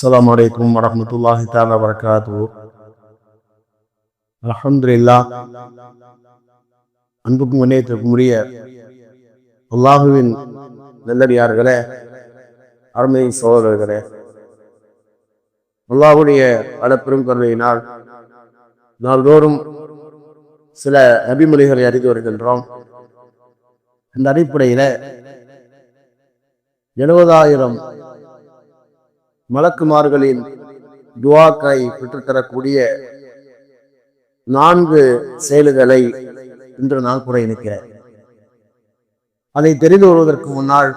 அஸ்ஸலாமு அலைக்கும் வரஹ்மத்துல்லாஹி தஆலா வபரகாத்துஹு. அல்ஹம்துலில்லாஹ். அன்புக்கும் இணையத்திற்கும் உரிய அல்லாஹுவின் நல்லடியார்களே, அருமை சகோதரர்களே, அல்லாஹுடைய அளப்பெரும் கருணையினால் நாள்தோறும் சில நபிமொழிகளை அறிந்து வருகின்றோம். இந்த அடிப்படையில 70,000 மலக்குமார்களின் துஆக்களை பெற்றுத்தரக்கூடிய 4 செயல்களை இன்று நான் கூற இருக்கிறேன். அதை தெரிந்து வருவதற்கு முன்னால்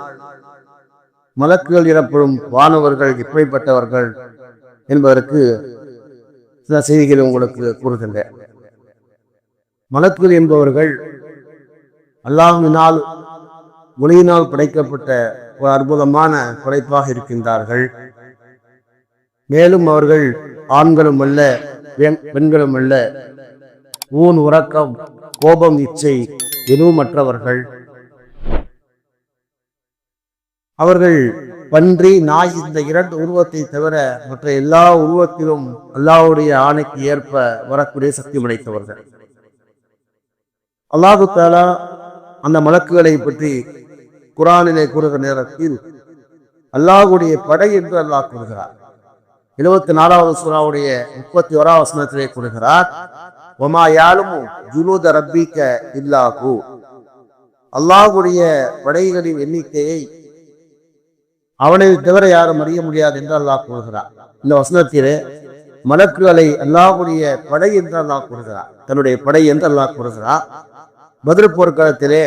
மலக்குகள் எனப்படும் வானவர்கள் எப்படிப்பட்டவர்கள் என்பதற்கு சில செய்திகளை உங்களுக்கு கூறுகின்றேன். மலக்குகள் என்பவர்கள் அல்லாஹ்வினால் ஒளியினால் படைக்கப்பட்ட ஒரு அற்புதமான படைப்பாக இருக்கின்றார்கள். மேலும் அவர்கள் ஆண்களும் அல்ல, பெண்களும் அல்ல, ஊன், உறக்கம், கோபம், இச்சை எதுவும் மற்றவர்கள். அவர்கள் பன்றி, நாய் இந்த 2 உருவத்தை தவிர மற்ற எல்லா உருவத்திலும் அல்லாஹ்வுடைய ஆணைக்கு ஏற்ப வரக்கூடிய சக்தி படைத்தவர்கள். அல்லாஹு தஆலா அந்த மலக்குகளை பற்றி குர்ஆனிலே கூறுகிற நேரத்தில் அல்லாஹ்வுடைய படை என்று அல்லாஹ் கூறுகிறார். 74வது சூராவுடைய 31வது வசனத்திலே கூறுகிறார், வமா யாலமு ஜுனூத ரப்பிக இல்லா ஹு. அல்லாஹ்வுடைய படைகளின் எண்ணிக்கையை அவனை தவிர யாரும் அறிய முடியாது என்று அல்லாஹ் கூறுகிறார். இந்த வசனத்திலே மலக்குகளை அல்லாஹ்வுடைய படை என்று அல்லாஹ் கூறுகிறார், தன்னுடைய படை என்று அல்லாஹ் கூறுகிறார். பத்ர் போர்க்களத்திலே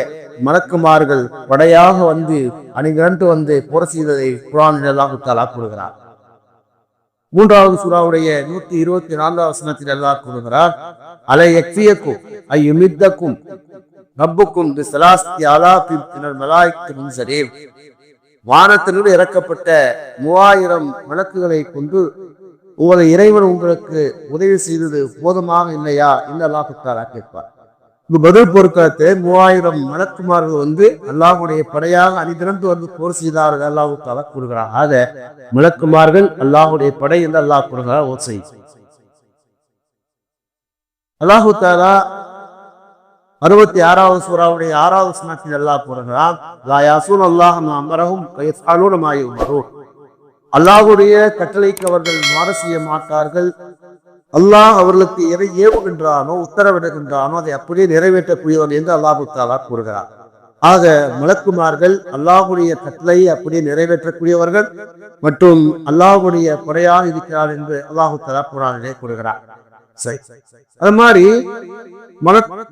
மலக்குமார்கள் படையாக வந்து அணிதிரண்டு வந்து போர் செய்ததை குர்ஆனில் அல்லாஹ் தஆலா கூறுகிறார். 3வது சூராவுடைய 124வது வசனத்தில் அல்லாஹ் கூறுகிறார், அலை யக்ஃபியக்கும் ஐ யுமித்தக்கும் ரப்புக்கும் பிஸலாஸ்தி ஆலாஃபின் மினல் மலாயிகத்தி முன்ஸரீன். வானத்திலிருந்து இறக்கப்பட்ட 3000 மலக்குகளை கொண்டு உங்களை இறைவன் உங்களுக்கு உதவி செய்தது போதுமாக இல்லையா என்று அல்லாஹ் தஆலா கேட்பார். பத்ர் போர்க்களத்தை 3000 மலக்குமார்கள் வந்து அல்லாஹ்வுடைய படையாக அணிதிரண்டு வந்து போர் செய்தார்கள் அல்லாஹ் தஆலா கூறுகிறார். ஆக மலக்குமார்கள் அல்லாஹ்வுடைய படை என்று அல்லாஹ் கூறுகிறார். ஓசை அல்லாஹ் தஆலா 66வது சூராவுடைய 6வது வசனத்தில் அல்லாஹ் கூறுகிறார், லா யாஸூன அல்லாஹ மா அமரஹும் வயஃஅலூன மா யுமரூன். அல்லாஹ்வுடைய கட்டளைக்கு அவர்கள் மாறு செய்ய மாட்டார்கள். அல்லாஹ் அவர்களுக்கு எதை ஏவுகின்றானோ, உத்தரவிடுகின்றானோ அதை அப்படியே நிறைவேற்றக்கூடியவர்கள் என்று அல்லாஹ் தஆலா கூறுகிறார். ஆக மலக்குமார்கள் அல்லாஹ்வுடைய கட்டளையை அப்படியே நிறைவேற்றக்கூடியவர்கள் மற்றும் அல்லாஹ்வுடைய படையாக இருக்கிறார் என்று அல்லாஹ் தஆலா குர்ஆனிலே கூறுகிறார். சரி, அது மாதிரி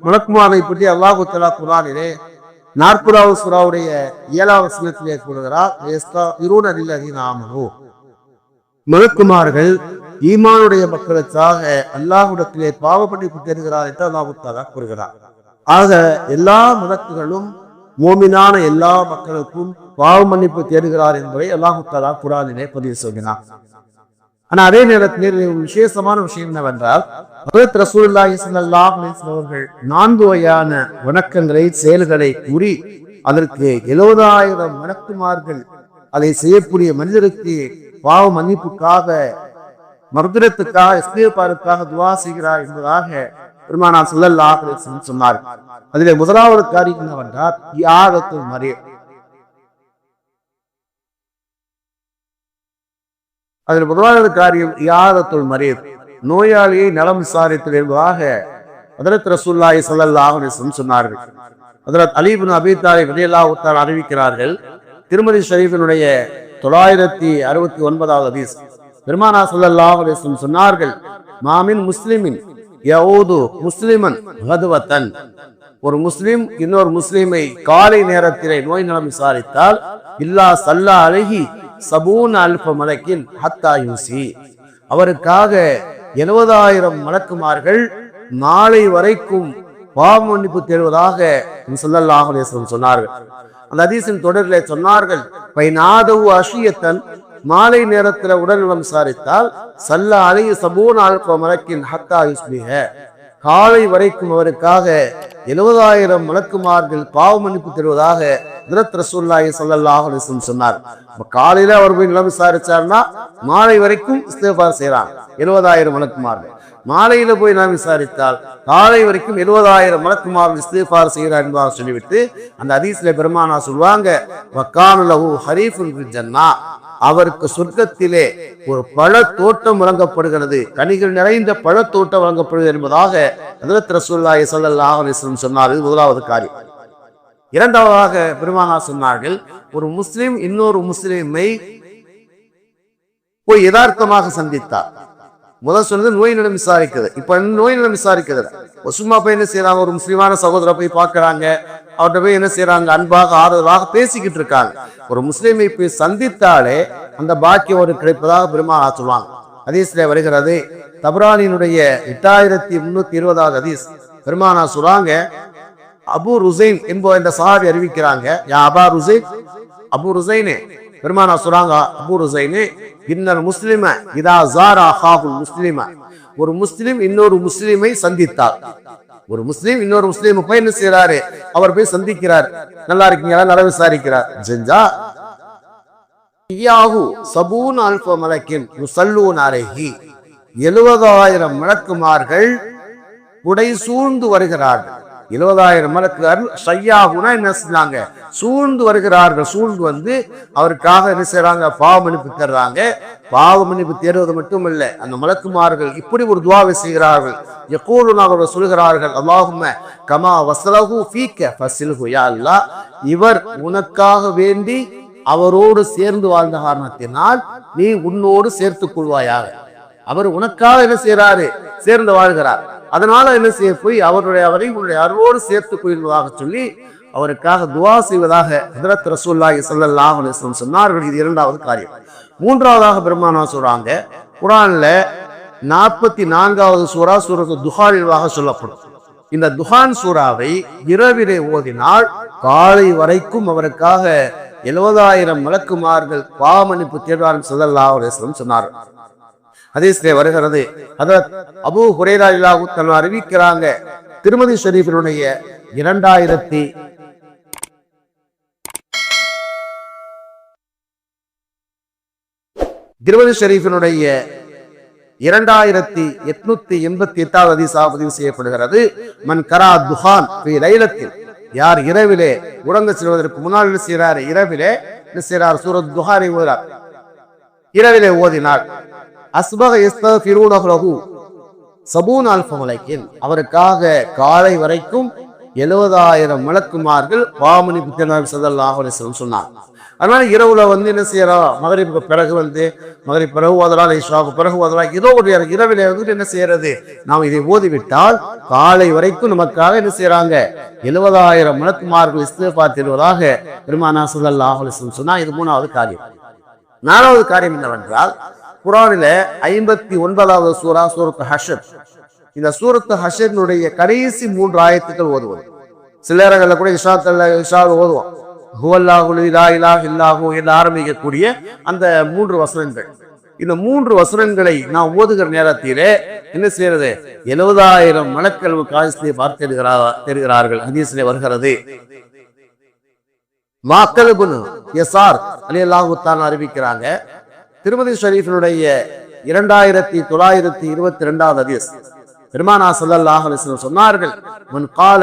மலக்குமாரை பற்றி அல்லாஹ் தஆலா குர்ஆனிலே 40வது சூராவுடைய 7வது வசனத்திலே கூறுகிறார், யஸ்தக்பிரூன லில்லதீன ஆமனூ. மலக்குமார்கள் ஈமானுடைய மக்களுக்காக அல்லாஹ்விடத்திலே பாவ மன்னிப்பு தேடுகிறார் என்று அல்லாஹ் தஆலா கூறுகிறார். ஆக எல்லா மலக்குகளும் மோமினான எல்லா மக்களுக்கும் பாவ மன்னிப்பு தேடுகிறார் என்பதை அல்லாஹ் தஆலா குர்ஆனிலே பதிவு செய்கிறார். ஆனா அதே நேரத்தில் விசேஷமான விஷயம் என்னவென்றால், ஹஜ்ரத் ரசூலுல்லாஹி ஸல்லல்லாஹு அலைஹி வஸல்லம் அவர்கள் 4 வகையான வணக்கங்களை, செயல்களை கூறி அதற்கு 70,000 மலக்குமார்கள் அதை செய்யக்கூடிய மனிதருக்கு பாவ மன்னிப்புக்காக, மர்திரத்துக்காக, இஸ்திக்பாருக்காக துஆ செய்கிறார் என்பதாக பெருமானார் ஸல்லல்லாஹு அலைஹி வஸல்லம் சொன்னார். அதிலே முதலாவது காரியம் என்னவென்றால் இஆதத்துல் மரீத். அதில் முதலாவது காரியம் இஆதத்துல் மரீத், நோயாளியை நலம் விசாரித்தல் என்பதாக ஹஜ்ரத் ரசூலுல்லாஹி ஸல்லல்லாஹு அலைஹி வஸல்லம் சொன்னார்கள். ஹஜ்ரத் அலி இப்னு அபீ தாலிப் ரலியல்லாஹு தஆலா அறிவிக்கிறார்கள், திருமதி ஷரீஃபினுடைய 969வது ஹதீஸ், பெருமானார் ஸல்லல்லாஹு அலைஹி வஸல்லம் சொன்னார்கள், மாமின் முஸ்லிமின் யஊது முஸ்லிமன் கதுவத்தன். ஒரு முஸ்லிம் இன்னொரு முஸ்லிமை காலை நேரத்திலே நோய் நலம் விசாரித்தால், இல்லா ஸல்லா அலைஹி 70,000 மலக்கின் ஹத்தா யூசி. அவருக்காக 70,000 மலக்குமார்கள் நாளை வரைக்கும் பாவ மன்னிப்பு தேடுவதாக ஸல்லல்லாஹு அலைஹி வஸல்லம் சொன்னார்கள். அந்த ஹதீஸின் தொடரிலே சொன்னார்கள், பைனாதவு அஷியத்தன், மாலை நேரத்தில் உடல்நலம் விசாரித்தால் சல்லா அலைஹி 70,000 மலக்கின் ஹத்தா யுஸ்பிஹ. காலை வரைக்கும் அவருக்காக 70,000 மலக்குமார்கள் பாவ மன்னிப்பு தருவதாக ஹஜ்ரத் ரசூலுல்லாஹி ஸல்லல்லாஹு அலைஹி வஸல்லம் சொன்னார். காலையில அவர் போய் நிலம் விசாரிச்சார்னா மாலை வரைக்கும் இஸ்திக்ஃபார் செய்யறாங்க 70,000 மலக்குமார்கள். மாலையில போய் நாம் விசாரித்தால் காலை வரைக்கும் 70,000 மலக்குமார்கள் இஸ்திக்ஃபார் செய்கிறார் என்பதாக சொல்லிவிட்டு அந்த ஹதீஸ்ல பெருமானா சொல்வாங்க, வக்கான லஹு ஹரீஃபுன் ஃபில் ஜன்னah, அவருக்கு சொர்க்கத்திலே ஒரு பழ தோட்டம் வழங்கப்படுகிறது, கனிகள் நிறைந்த பழ தோட்டம் வழங்கப்படுகிறது என்பதாக ஹஜ்ரத் ரசூலுல்லாஹி ஸல்லல்லாஹு அலைஹி வஸல்லம் சொன்னார். இது முதலாவது காரியம். இரண்டாவதாக பெருமானா சொன்னார்கள், ஒரு முஸ்லிம் இன்னொரு முஸ்லிமை போய் யதார்த்தமாக சந்தித்தார். முதல் சொன்னது நோய் நலம் விசாரிக்கிறது. இப்ப நோய் நலம் விசாரிக்கிறது சும்மா போய் என்ன செய்யறாங்க, ஒரு முஸ்லிமான சகோதர போய் பார்க்கறாங்க, அவர்கிட்ட போய் என்ன செய்யறாங்க, அன்பாக ஆறுதலாக பேசிக்கிட்டு இருக்காங்க. ஒரு முஸ்லிமை போய் சந்தித்தாலே அந்த பாக்கியம் ஒரு கிடைப்பதாக பெருமானா சொல்லுவாங்க. ஹதீஸ்ல வருகிறது, தபரானியினுடைய 8320 ஹதீஸ். பெருமானா சொல்றாங்க, அபு ருசைன் என்ப இந்த சஹாபி அறிவிக்கிறாங்க, யா அபா ருசைன், அபு ருசைனே, பெருமானா சொல்றாங்க, அபு ருசைனே, இன்னல் முஸ்லிம இதா ஸார அஹாஹுல் முஸ்லிம, ஒரு முஸ்லிம் இன்னொரு முஸ்லிமை சந்தித்தார். ஒரு முஸ்லிம் இன்னொரு முஸ்லிமை போய் என்ன செய்யறாரு, அவர் போய் சந்திக்கிறார், நல்லா இருக்கீங்களா, நல விசாரிக்கிறார். செஞ்சா இயாஹு சபூன் அல்ஃப மலக்கின் யுஸல்லூன அலைஹி, 70,000 மலக்குமார்கள் புடை சூழ்ந்து வருகிறார்கள். 70,000 மலக்குகள் ஷையாகுனா என்ன செஞ்சாங்க, சூழ்ந்து வருகிறார்கள். சூழ்ந்து வந்து அவருக்காக என்ன செய்யறாங்க, பாவ மன்னிப்பு தர்றாங்க. பாவ மன்னிப்பு தேடுவது மட்டுமல்ல, அந்த மலக்குமார்கள் இப்படி ஒரு துஆவை செய்கிறார்கள். யகூலுன, அவர்கள் சொல்கிறார்கள், அல்லாஹும்ம கமா வஸலஹு ஃபீக ஃபஸில்ஹு, யா அல்லாஹ், இவர் உனக்காக வேண்டி அவரோடு சேர்ந்து வாழ்ந்த காரணத்தினால் நீ உன்னோடு சேர்த்துக் கொள்வாயாக. அவர் உனக்காக என்ன செய்யறாரு, சேர்ந்து வாழ்கிறார். அதனால என்ன செய்ய போய் அவரை உன்னுடைய அருளோடு சேர்த்துக் கொள்வதாக சொல்லி அவருக்காக துஆ செய்வதாக ஹஜ்ரத் ரசூலுல்லாஹி ஸல்லல்லாஹு அலைஹி வஸல்லம் சொன்னார்கள். இது இரண்டாவது காரியம். மூன்றாவதாக பெருமானா சொல்றாங்க, குர்ஆன்ல 44வது சூரா சூரத்து துஹானில் சொல்லப்படும். இந்த துஹான் சூறாவை இரவிலே ஓதினால் காலை வரைக்கும் அவருக்காக 70,000 மலக்குமார்கள் பாவ மன்னிப்பு தேடுவார்கள் ஸல்லல்லாஹு அலைஹி வஸல்லம் சொன்னார்கள். ஹதீஸ்லே வருகிறது, ஹஜ்ரத் அபூ ஹுரைரா ரலியல்லாஹு தஆலா அறிவிக்கிறாங்க, திருமதி ஷரீஃபினுடைய 2888வது ஹதீஸாக பதிவு செய்யப்படுகிறது. மன் கரா துஹான் ஃபீ லைலத்தில், யார் இரவிலே உறங்க செல்வதற்கு முன்னால் என்ன செய்கிறார், இரவிலே என்ன செய்கிறார், சூரத் துஹானை ஓதுகிறார், இரவிலே ஓதினார், அஸ்பக யஸ்தஃபிரூனஹு லஹு சபூன அல்ஃப மலக்கின், அவருக்காக காலை வரைக்கும் 70,000 மலக்குமார்கள் பாவ மன்னிப்பு தேடுவார்கள் ஸல்லல்லாஹு அலைஹி வஸல்லம் சொன்னார். அதனால இரவுல வந்து என்ன செய்யறோம், மகரிபுக்கு பிறகு வந்து மகரிப் பிறகு ஓதலாம், இஷாவுக்கு பிறகு ஓதலாம், ஏதோ ஒரு இரவிலே வந்து என்ன செய்யறது, நாம் இதை ஓதிவிட்டால் காலை வரைக்கும் நமக்காக என்ன செய்யறாங்க, 70,000 மலக்குமார்கள் இஸ்திக்ஃபார் தேடுவதாக பெருமானா ஸல்லல்லாஹு அலைஹி வஸல்லம் சொன்னா. இது மூணாவது காரியம். நாலாவது காரியம் என்னவென்றால், குர்ஆனில 59வது சூரா சூரத்து ஹஷர். இந்த சூரத்து ஹஷரினுடைய கடைசி 3 ஆயத்துக்கள் ஓதுவது. சில நேரங்கள்ல கூட இஷா ஓதுவோம், ஹுவல்லாஹு லா இலாஹ இல்லா ஹு என்று ஆரம்பிக்கக்கூடிய அந்த 3 வசனங்கள். இந்த 3 வசனங்களை நாம் ஓதுகிற நேரத்திலே என்ன செய்யறது, 70,000 மலக்கள் காய்ச்சி பார்த்திருக்கிறார்கள். ஹதீஸிலே வருகிறது, மாக்கல் இப்னு யஸார் ரலியல்லாஹு தஆலா அறிவிக்கிறாங்க, திருமதி ஷரீஃபினுடைய 2922வது ஹதீஸ். பெருமானா ஸல்லல்லாஹு அலைஹி வஸல்லம் சொன்னார்கள், மன் கால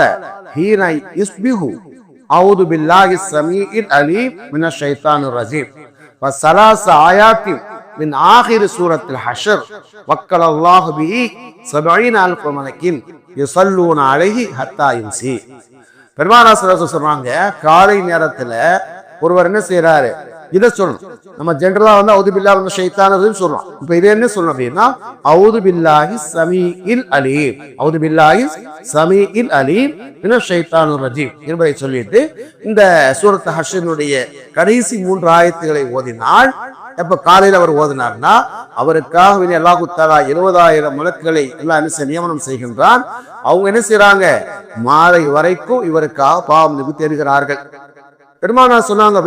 ஹீன யுஸ்பிஹு அஊது பில்லாஹி ஸமீஇல் அலீம் மினஷ் ஷைத்தானிர் ரஜீம் வ ஸலாஸ ஆயாத்தின் மின் ஆகிர் சூரத்துல் ஹஷர் வக்கலல்லாஹு பிஹி 70,000 மலக்கின் யுஸல்லூன அலைஹி ஹத்தா யும்சி. பெருமானா ஸல்லல்லாஹு அலைஹி வஸல்லம் சொல்றாங்க, காலை நேரத்துல ஒருவர் என்ன செய்யறாரு, இதை சொல்லணும். நம்ம ஜெனரலா வந்து அவுது பில்லாஹி மினஷ் ஷைத்தானிர் ரஜீம் சொல்றோம். இப்ப இது என்ன சொல்லணும் அப்படின்னா, அவுது பில்லாஹி ஸமீஇல் அலீம், அவுது பில்லாஹி ஸமீஇல் அலீம் மினஷ் ஷைத்தானிர் ரஜீம் என்பதை சொல்லிட்டு இந்த சூரத் ஹஷ்ருடைய கடைசி 3 ஆயத்துக்களை ஓதினால், எப்ப காலையில் அவர் ஓதினார்னா அவருக்காக அல்லாஹ் தஆலா 70,000 மலக்குகளை எல்லாம் என்ன நியமனம் செய்கின்றான். அவங்க என்ன செய்யறாங்க, மாலை வரைக்கும் இவருக்காக பாவம் மன்னிப்பு தேடுகிறார்கள். பெருமானா சொன்னாங்க,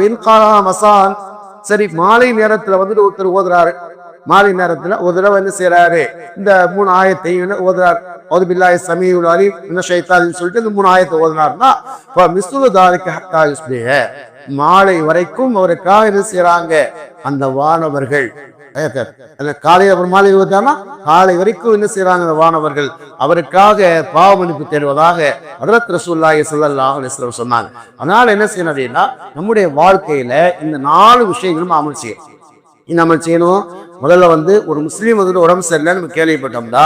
சரி மாலை நேரத்துல வந்துட்டு ஒருத்தர் ஓதுறாரு, மாலை நேரத்துல ஒரு தடவை என்ன செய்யறாரு, இந்த 3 ஆயத்தையும் ஓதுறார். பில்லாஹி ஸமீஉல் அலீம் மினஷ் ஷைத்தானின்னு சொல்லிட்டு இந்த 3 ஆயத்தை ஓதுனார்னா மிஸ்லு தாலிக ஹத்தா யுஸ்பிஹ, மாலை வரைக்கும் அவருக்காக என்ன செய்யறாங்க அந்த வானவர்கள். காலையில் அப்புறம் மாலை ஓதுனா காலை வரைக்கும் என்ன செய்யறாங்க அந்த வானவர்கள் அவருக்காக பாவ மன்னிப்பு தேடுவதாக ஹஜ்ரத் ரசூலுல்லாஹி ஸல்லல்லாஹு அலைஹி வஸல்லம் சொன்னாங்க. அதனால என்ன செய்யணும் அப்படின்னா, நம்முடைய வாழ்க்கையில இந்த 4 விஷயங்களும் அமல் செய்யணும். அமல் செய்யணும். முதல்ல ஒரு முஸ்லீம் உடம்பு சரியில்லைன்னு நம்ம கேள்விப்பட்டோம்னா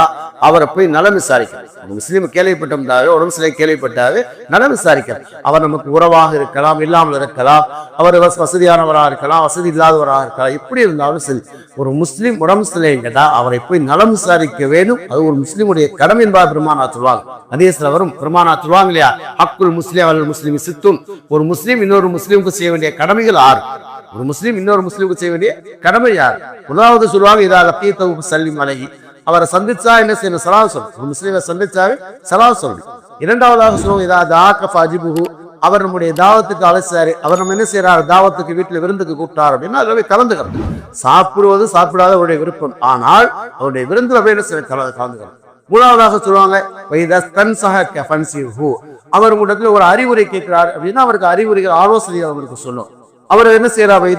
அவரை போய் நலம் விசாரிக்கிறார். முஸ்லீம் கேள்விப்பட்டோம்னாவே உடம்பு சரியில்லை கேள்விப்பட்டாவே நலம் விசாரிக்கிறார். அவர் நமக்கு உறவாக இருக்கலாம், இல்லாமல் இருக்கலாம், அவர் வசதியானவராக இருக்கலாம், வசதி இல்லாதவராக இருக்கலாம், எப்படி இருந்தாலும் சரி ஒரு முஸ்லீம் உடம்பு சரியில்லைங்கடா அவரை போய் நலம் விசாரிக்க வேண்டும். அது ஒரு முஸ்லீமுடைய கடமை என்பார் பெருமானா சொல்வாங்க. ஹதீஸ்ல வரும், பெருமானா சொல்வாங்க இல்லையா, ஹக்குல் முஸ்லிம் அல் முஸ்லிம் சித்துன், ஒரு முஸ்லீம் இன்னொரு முஸ்லீமுக்கு செய்ய வேண்டிய கடமைகள் 6. ஒரு முஸ்லீம் இன்னொரு முஸ்லீமுக்கு செய்ய வேண்டிய கடமை யார்? முதலாவது சொல்லுவாங்க, இதா லக்கீத்தஹு சல்லிம் அலைஹி, அவரை சந்திச்சா என்ன செய்யணும், ஸலாத் சொல்லணும். ஒரு முஸ்லீமை சந்திச்சாவே ஸலாத் சொல்லணும். இரண்டாவதாக சொல்லுவாங்க, இதா தாக்க ஃபஜிபுஹு, அவர் நம்முடைய தாவத்துக்கு அழைச்சாரு, அவர் நம்ம என்ன செய்யறாரு, தாவத்துக்கு வீட்டுல விருந்துக்கு கூப்பிட்டாரு அப்படின்னா அதுல கலந்துக்கிறது. சாப்பிடுவது சாப்பிடாத அவருடைய விருப்பம், ஆனால் அவருடைய விருந்துல போய் என்ன செய்ய கலந்துக்கிறது. மூணாவதாக சொல்லுவாங்க, அவர் உங்களிடத்துல ஒரு அறிவுரை கேட்கிறார் அப்படின்னா அவருக்கு அறிவுரைகள் ஆலோசனை அவருக்கு சொல்லும். அவர் என்ன செய்யறாரு,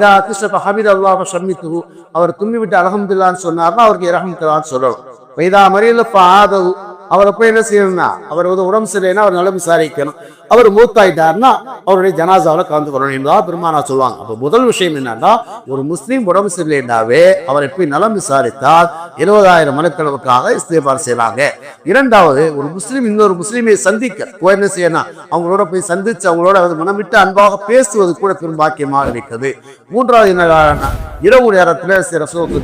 அவர் தும்மி விட்டு அல்ஹம்துலில்லாஹ்னு சொன்னார்னா அவருக்கு இரஹ்மத்துல்லாஹ்னு சொல்லணும். வைதா மரியல ஃபாதஹு, அவரை போய் என்ன செய்யணும்னா அவர் உடம்பு சரியில்லைன்னா அவர் நலம் விசாரிக்கணும். அவர் மூத்தாயிட்டார்னா அவருடைய ஜனாசாவில் கலந்து கொள்ளணும் என்பதாக பெருமானா சொல்லுவாங்க. அப்போ முதல் விஷயம் என்னன்னா, ஒரு முஸ்லீம் உடம்பு சரியில்லைன்னாவே அவரை போய் நலம் விசாரித்தால் 70,000 மனுக்களுக்காக இஸ்திக்பார் செய்யறாங்க. இரண்டாவது, ஒரு முஸ்லீம் இன்னொரு முஸ்லீமை சந்திக்க என்ன செய்யணும், அவங்களோட போய் சந்திச்சு அவங்களோட மனம் விட்டு அன்பாக பேசுவது கூட பெரும்பாக்கியமாக இருக்கிறது. மூன்றாவது என்ன, இரவு நேரத்தில்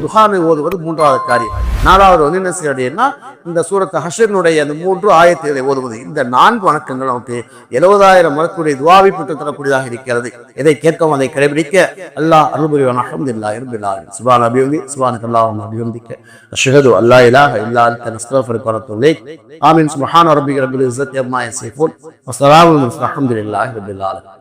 துஹானை ஓதுவது மூன்றாவது காரியம். நாலாவது என்ன செய்யறதுன்னா, இந்த சூரத் ஹஷ்ருடைய அந்த 3 ஆயத்துகளை ஓதுவது. இந்த 4 வணக்கங்கள் நமக்கு 70,000 மலக்குடைய துஆவை பெற்று தரக்கூடியதாக இருக்கிறது. இதை கேட்கவும் அதை கடைபிடிக்க அல்லாஹ் அருள் புரிவான். அல்ஹம்துலில்லாஹி ரப்பில் ஆலமீன். சுப்ஹான ரப்பியல் சுப்ஹானல்லாஹி வ பிஹம்திஹி அஷ்ஹது அல்லா இலாஹ இல்லா அன்த நஸ்தக்ஃபிருக வ நத்தூபு இலைக். ஆமீன். சுப்ஹான ரப்பிக ரப்பில் இஸ்ஸத்தி அம்மா யசிஃபூன் வ ஸலாமுன் அலல் முர்ஸலீன். அல்ஹம்துலில்லாஹி ரப்பில் ஆலமீன்.